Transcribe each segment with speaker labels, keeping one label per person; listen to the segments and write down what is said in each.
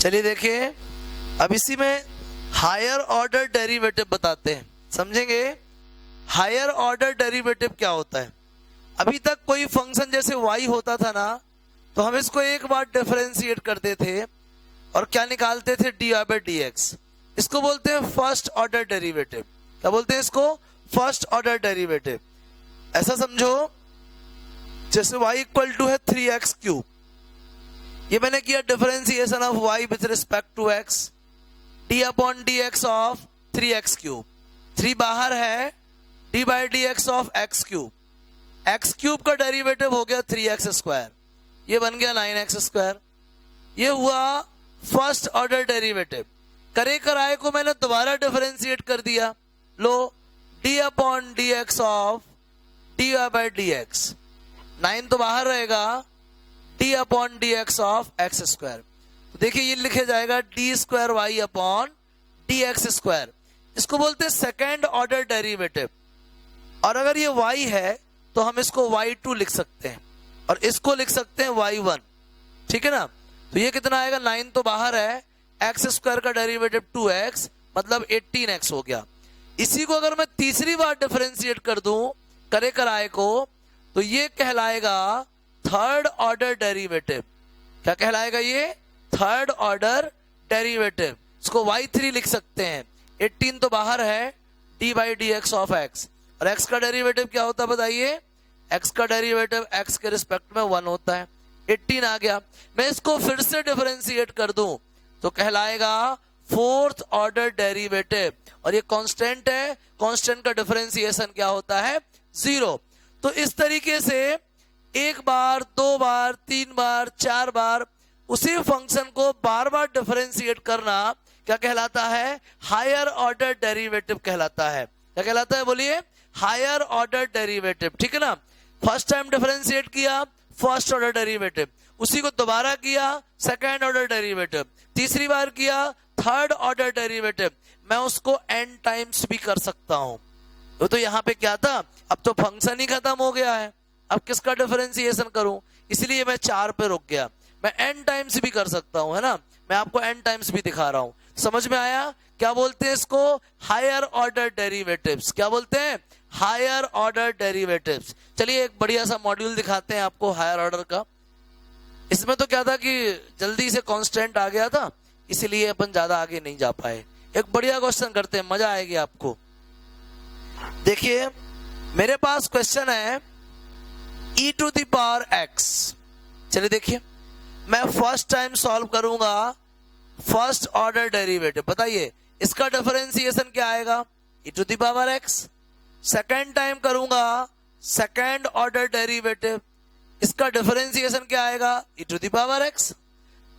Speaker 1: चलिए देखिए, अब इसी में हायर ऑर्डर डेरिवेटिव बताते हैं, समझेंगे। हायर ऑर्डर डेरिवेटिव क्या होता है? अभी तक कोई फंक्शन जैसे y होता था ना, तो हम इसको एक बार डिफरेंशिएट करते थे और क्या निकालते थे, dy/dx। इसको बोलते हैं फर्स्ट ऑर्डर डेरिवेटिव। क्या बोलते हैं इसको? First order derivative. ऐसा समझो जैसे y इक्वल टू है 3x³। ये मैंने किया differentiation of y with respect to x, d/dx of 3x³। 3 बाहर है, d/dx ऑफ x³। x³ का डेरिवेटिव हो गया 3x², ये बन गया 9x²। ये हुआ फर्स्ट ऑर्डर डेरिवेटिव। करे कराए को मैंने दोबारा डिफरेंशिएट कर दिया। लो, d/dx ऑफ dy/dx, 9 तो बाहर रहेगा, d/dx ऑफ x²। तो देखिए ये लिखे जाएगा d²y/dx²। इसको बोलते हैं सेकेंड ऑर्डर डेरिवेटिव। और अगर ये y है तो हम इसको y2 लिख सकते हैं और इसको लिख सकते हैं y1, ठीक है ना। तो ये कितना आएगा, 9 तो बाहर है, x² का डेरिवेटिव 2x, मतलब 18x हो गया। इसी को अगर मैं तीसरी बार डिफरेंशिएट कर दूं करे कराए को, तो ये कहलाएगा थर्ड ऑर्डर डेरिवेटिव। क्या कहलाएगा ये? Third order derivative. इसको y3 लिख सकते हैं, 18 तो बाहर है, d/dx ऑफ x। और x का डेरिवेटिव क्या होता है बताइए? x का डेरिवेटिव x के रिस्पेक्ट में 1 होता है। 18 आ गया। मैं इसको फिर से डिफरेंशिएट कर दूं तो कहलाएगा फोर्थ ऑर्डर डेरिवेटिव। और ये कांस्टेंट है, कांस्टेंट का डिफरेंशिएशन क्या होता है? 0। तो इस तरीके से एक बार, 2 बार, 3 बार, 4 बार उसी फंक्शन को बार बार डिफरेंशिएट करना क्या कहलाता है? हायर ऑर्डर डेरिवेटिव कहलाता है। क्या कहलाता है बोलिए? हायर ऑर्डर डेरिवेटिव, ठीक है ना। फर्स्ट टाइम डिफरेंशिएट किया, फर्स्ट ऑर्डर डेरिवेटिव, उसी को दोबारा किया, सेकेंड ऑर्डर डेरिवेटिव, तीसरी बार किया, थर्ड ऑर्डर डेरिवेटिव। मैं उसको n टाइम्स भी कर सकता हूं। तो यहां पे क्या था, अब तो फंक्शन ही खत्म हो गया है, अब किसका डिफरेंशिएशन करूं, इसलिए मैं 4 पे रुक गया। मैं n टाइम्स भी कर सकता हूं, है ना। मैं आपको n टाइम्स भी दिखा रहा हूं। समझ में आया? क्या बोलते हैं इसको? Higher order derivatives. क्या बोलते हैं? Higher order derivatives. चलिए एक बढ़िया सा मॉड्यूल दिखाते हैं आपको हायर ऑर्डर का। इसमें तो क्या था कि जल्दी से कांस्टेंट आ गया था, इसलिए अपन ज्यादा आगे नहीं जा पाए। एक बढ़िया क्वेश्चन करते हैं, मजा आएगी आपको। देखिए मेरे पास क्वेश्चन है e⁻x। चलिए देखिए, मैं फर्स्ट टाइम सॉल्व करूंगा फर्स्ट ऑर्डर डेरिवेटिव। बताइए इसका डिफरेंशिएशन क्या आएगा? e⁻x। सेकेंड टाइम करूंगा सेकेंड ऑर्डर डेरिवेटिव, इसका डिफरेंशिएशन क्या आएगा? e⁻x।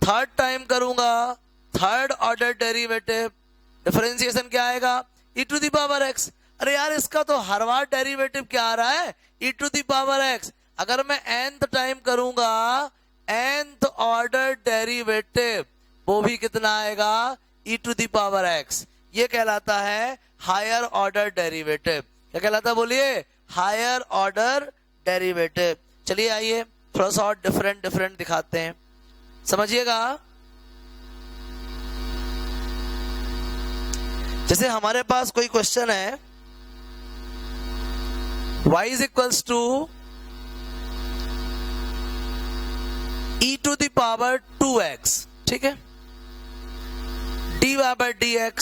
Speaker 1: थर्ड टाइम करूंगा थर्ड ऑर्डर डेरिवेटिव, डिफरेंशिएशन क्या आएगा? e⁻x। अरे यार इसका तो हर बार डेरिवेटिव क्या आ रहा है? e⁻x। अगर मैं nth टाइम करूंगा nth ऑर्डर डेरिवेटिव, वो भी कितना आएगा? e⁻x। ये कहलाता है हायर ऑर्डर डेरिवेटिव। क्या कहलाता है बोलिए? Higher order derivative. चलिए आइए थोड़ा सा और डिफरेंट दिखाते हैं, समझिएगा। जैसे हमारे पास कोई क्वेश्चन है, y is equals to e⁻2x, ठीक है। dy/dx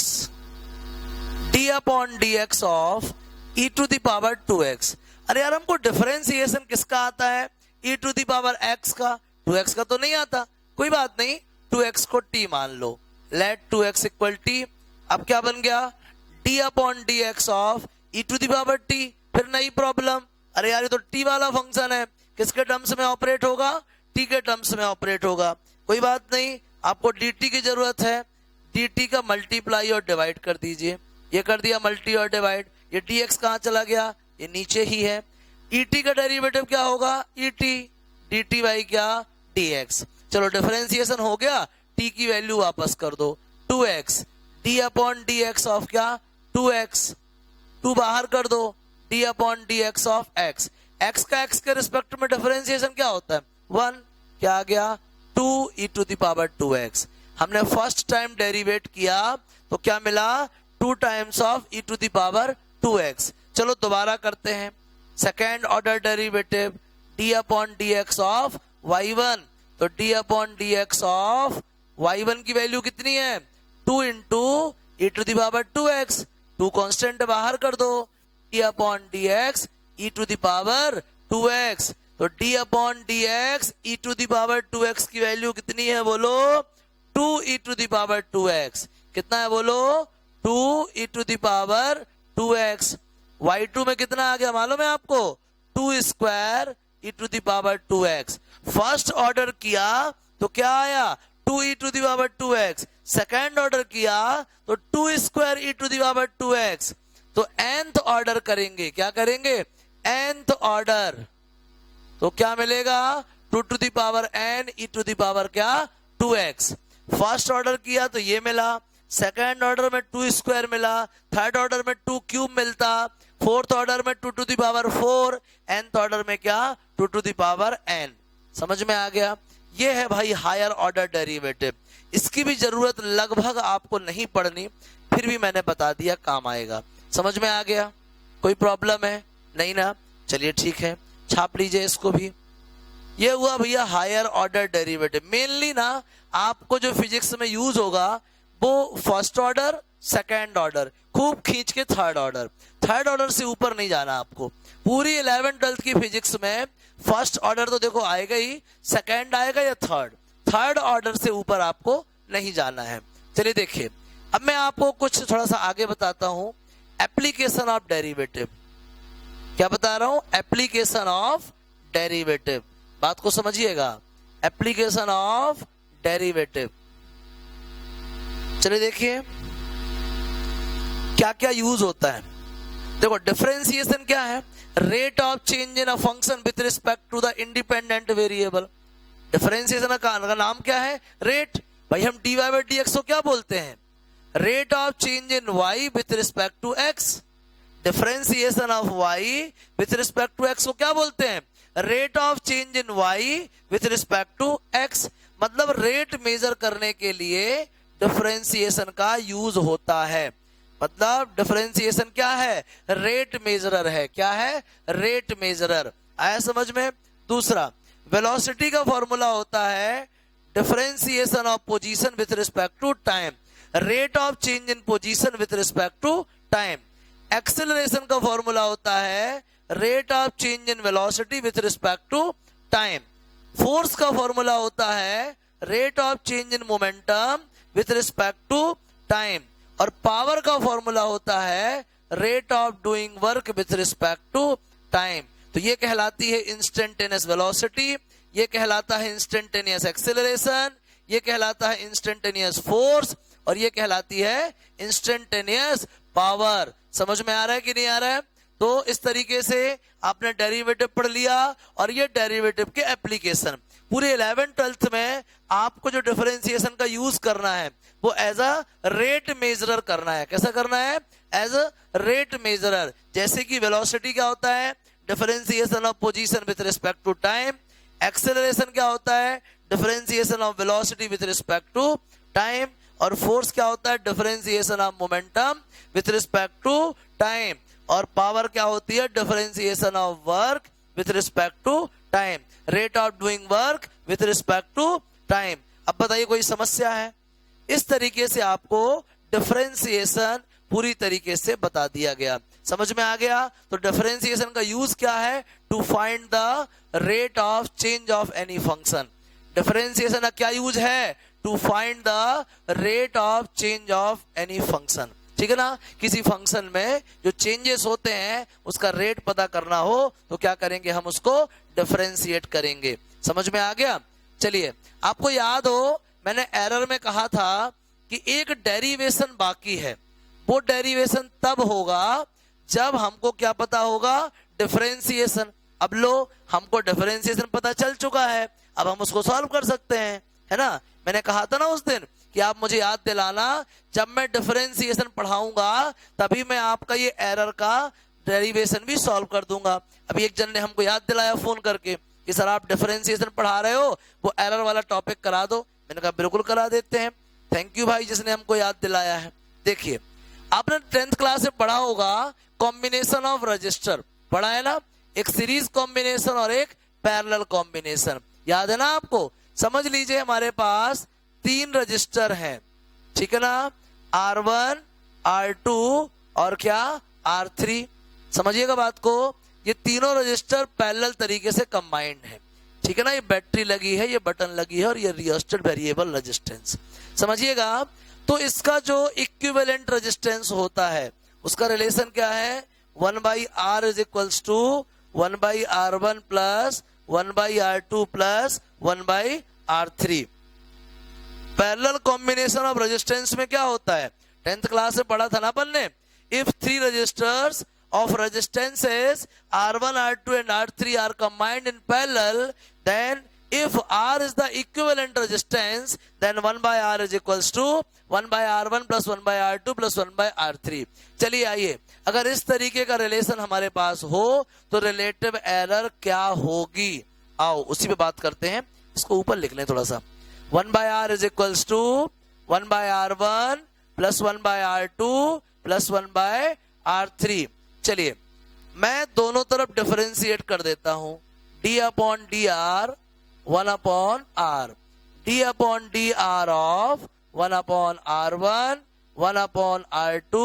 Speaker 1: d/dx of e⁻2x। अरे यार हमको डिफरेंशिएशन किसका आता है? e⁻x का। 2x का तो नहीं आता, कोई बात नहीं, 2x को t मान लो, लेट 2x इक्वल t। अब क्या बन गया? d/dx of e⁻t। फिर नई प्रॉब्लम, अरे यार ये तो t वाला फंक्शन है, किसके टर्म्स में ऑपरेट होगा? t के टर्म्स में ऑपरेट होगा। कोई बात नहीं, आपको dt की जरूरत है, dt का मल्टीप्लाई और डिवाइड कर दीजिए। ये कर दिया मल्टी और डिवाइड। ये dx कहां चला गया? ये नीचे ही है। et का डेरिवेटिव क्या होगा? et। dt बाई क्या? dx। चलो डिफरेंशिएशन हो गया, t की वैल्यू वापस कर दो, 2x d/dx ऑफ क्या? 2x। 2 बाहर कर दो, d/dx ऑफ x। x का x के रिस्पेक्ट में डिफरेंशिएशन क्या होता है? 1। क्या आ गया? 2 e⁻2x। हमने फर्स्ट टाइम डेरिवेट किया तो क्या मिला, 2 times of e to the power 2x। चलो दोबारा करते हैं, second order derivative d upon dx of y1, तो d upon dx of y1 की वैल्यू कितनी है, 2 into e to the power 2x, 2 constant बाहर कर दो, d upon dx e to the power 2x, तो d upon dx e to the power 2x की value कितनी है बोलो, 2 e to the power 2x। कितना है बोलो, 2 e to the power 2x। y2 में कितना आ गया मालूम है आपको, 2 square e to the power 2x। First order किया तो क्या आया, 2 e to the power 2x। Second order किया तो 2 square e to the power 2x। तो nth ऑर्डर करेंगे, क्या करेंगे, nth ऑर्डर, तो क्या मिलेगा, 2 to the power n e to the power क्या 2x। फर्स्ट ऑर्डर किया तो ये मिला, सेकेंड ऑर्डर में 2 स्क्वायर मिला, थर्ड ऑर्डर में 2 क्यूब मिलता, फोर्थ ऑर्डर में 2 to the power 4, nth order में क्या 2 टू द पावर n। समझ में आ गया, ये है भाई हायर ऑर्डर डेरिवेटिव। इसकी भी जरूरत लगभग आपको नहीं पड़नी, फिर भी मैंने बता दिया, काम आएगा। समझ में आ गया, कोई प्रॉब्लम है नहीं ना, चलिए ठीक है, छाप लीजिए इसको भी। ये हुआ भैया हायर ऑर्डर डेरिवेटिव। मेनली ना आपको जो फिजिक्स में यूज होगा वो फर्स्ट ऑर्डर, सेकेंड ऑर्डर, खूब खींच के थर्ड ऑर्डर, थर्ड ऑर्डर से ऊपर नहीं जाना आपको। पूरी 11th 12th की फिजिक्स में फर्स्ट ऑर्डर तो देखो आएगा ही, सेकेंड आएगा या थर्ड, थर्ड ऑर्डर से ऊपर आपको नहीं जाना है। चलिए देखिए, अब मैं आपको कुछ थोड़ा सा आगे बताता हूं, एप्लीकेशन ऑफ डेरिवेटिव। क्या बता रहा हूं, एप्लीकेशन ऑफ डेरिवेटिव, बात को समझिएगा, एप्लीकेशन ऑफ डेरिवेटिव। चलिए देखिए क्या क्या यूज होता है। देखो डिफरेंशिएशन क्या है, rate of change in a function with respect to the independent variable. Differentiation का नाम क्या है, रेट। भाई हम dy बाई dx को क्या बोलते हैं, rate of change in y with respect to x। Differentiation of y with respect to x को क्या बोलते हैं, rate of change in y with respect to x। मतलब रेट मेजर करने के लिए डिफरेंशिएशन का यूज होता है। मतलब डिफरेंशिएशन क्या है, रेट मेजरर है। क्या है, रेट मेजरर। आया समझ में। दूसरा, वेलोसिटी का फॉर्मूला होता है differentiation of position with respect to time, rate of change in position with respect to time. Acceleration का फॉर्मूला होता है rate of change in velocity with respect to time. Force का फॉर्मूला होता है rate of change in momentum with respect to time. और power का formula होता है rate of doing work with respect to time. तो ये कहलाती है इंस्टेंटेनियस वेलोसिटी, ये कहलाता है इंस्टेंटेनियस एक्सेलरेशन, ये कहलाता है इंस्टेंटेनियस फोर्स, और ये कहलाती है इंस्टेंटेनियस पावर। समझ में आ रहा है कि नहीं आ रहा है। तो इस तरीके से आपने डेरिवेटिव पढ़ लिया, और ये डेरिवेटिव के एप्लीकेशन पूरे 11th 12th में आपको जो डिफरेंशिएशन का यूज करना है वो एज अ रेट मेजरर करना है। कैसा करना है, एज अ रेट मेजरर। जैसे कि वेलोसिटी क्या होता है, differentiation of position with respect to time. Acceleration क्या होता है, differentiation of velocity with respect to time. और फोर्स क्या होता है, differentiation of momentum with respect to time. और पावर क्या होती है, differentiation of work with respect to time, rate of doing work with respect to time. अब बताइए कोई समस्या है। इस तरीके से आपको डिफरेंशिएशन पूरी तरीके से बता दिया गया। समझ में आ गया। तो डिफरेंशिएशन का यूज क्या है, to find the rate of change of any function. Differentiation का क्या यूज है, to find the rate of change of any function. ठीक है ना। किसी फंक्शन में जो चेंजेस होते हैं उसका रेट पता करना हो तो क्या करेंगे, हम उसको डिफरेंशिएट करेंगे। समझ में आ गया। चलिए, आपको याद हो मैंने एरर में कहा था कि एक डेरिवेशन बाकी है। वो डेरिवेशन तब होगा जब हमको क्या पता होगा, डिफरेंशिएशन। अब लो, हमको डिफरेंशिएशन पता चल चुका है, अब हम उसको सॉल्व कर सकते हैं, है ना। मैंने कहा था ना उस दिन कि आप मुझे याद दिलाना, जब मैं डिफरेंशिएशन पढ़ाऊंगा तभी मैं आपका ये एरर का डेरिवेशन भी सॉल्व कर दूंगा। अभी एक जन ने हमको याद दिलाया फोन करके कि सर आप डिफरेंशिएशन पढ़ा रहे हो, वो एरर वाला टॉपिक करा दो। मैंने कहा बिल्कुल करा देते हैं। थैंक यू भाई जिसने हमको याद दिलाया है। देखिए आपने 10th क्लास में पढ़ा होगा कॉम्बिनेशन ऑफ रजिस्टर, पढ़ा है ना, एक सीरीज कॉम्बिनेशन और एक पैरेलल कॉम्बिनेशन, याद है ना आपको। समझ लीजिए हमारे पास 3 रजिस्टर हैं, ठीक है ना, R1 R2 और क्या R3। समझिएगा बात को, ये तीनों रजिस्टर पैरेलल तरीके से कंबाइंड है, ठीक है ना। ये बैटरी लगी है, ये बटन लगी है और ये रियोस्टेट वेरिएबल रेजिस्टेंस, समझिएगा। तो इसका जो इक्विवेलेंट रेजिस्टेंस होता है उसका रिलेशन क्या है, 1/R is equals to 1/R1 plus 1/R2 plus 1/R3। Parallel combination of resistance में क्या होता है, 10th क्लास में पढ़ा था ना अपन ने, if 3 resistors of resistances R1, R2 and R3 are combined in parallel, then if R is the equivalent resistance, then 1/R is equals to 1/R1 plus 1/R2 plus 1/R3। चलिए आइए, अगर इस तरीके का रिलेशन हमारे पास हो तो रिलेटिव एरर क्या होगी, आओ उसी पे बात करते हैं। इसको ऊपर लिख लें थोड़ा सा, 1/R is equals to 1/R1 plus 1/R2 plus 1/R3। चलिए मैं दोनों तरफ डिफरेंशिएट कर देता हूं, d upon d r 1 upon r, d upon d r of 1 upon R1 1 upon R2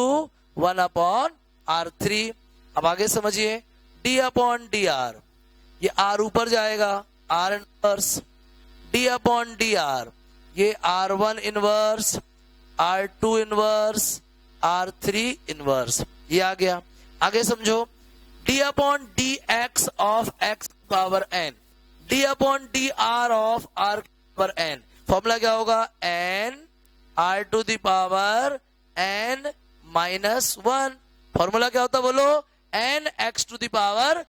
Speaker 1: 1 upon R3। अब आगे समझिए, d अपॉन डी आर, ये R ऊपर जाएगा, R inverse, d upon d r, ये R1 inverse, R2 inverse, R3 inverse, ये आ गया। आगे समझो, d upon d x of x power n, d upon d r of r power n, formula क्या होगा, n r to the power n minus 1। Formula क्या होता बोलो, n x to the power